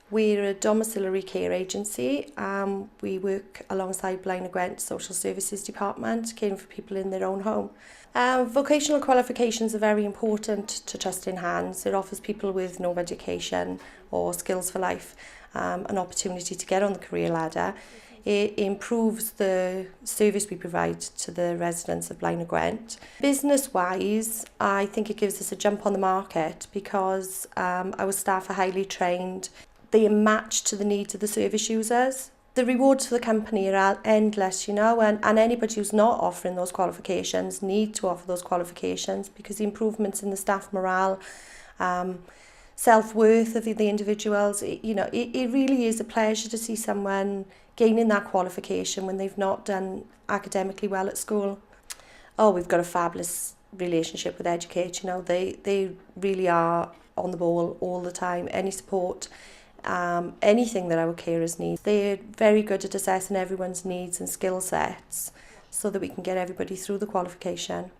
We're a domiciliary care agency. We work alongside Blaenau and Gwent Social Services Department, caring for people in their own home. Vocational qualifications are very important to Trusting Hands. It offers people with no education or skills for life an opportunity to get on the career ladder. It improves the service we provide to the residents of Blaenau and Gwent. Business-wise, I think it gives us a jump on the market because our staff are highly trained. They are matched to the needs of the service users. The rewards for the company are endless, and anybody who's not offering those qualifications need to offer those qualifications because the improvements in the staff morale, self-worth of the individuals, it really is a pleasure to see someone gaining that qualification when they've not done academically well at school. Oh, we've got a fabulous relationship with Educate. They really are on the ball all the time. Any support, anything that our carers need. They're very good at assessing everyone's needs and skill sets so that we can get everybody through the qualification.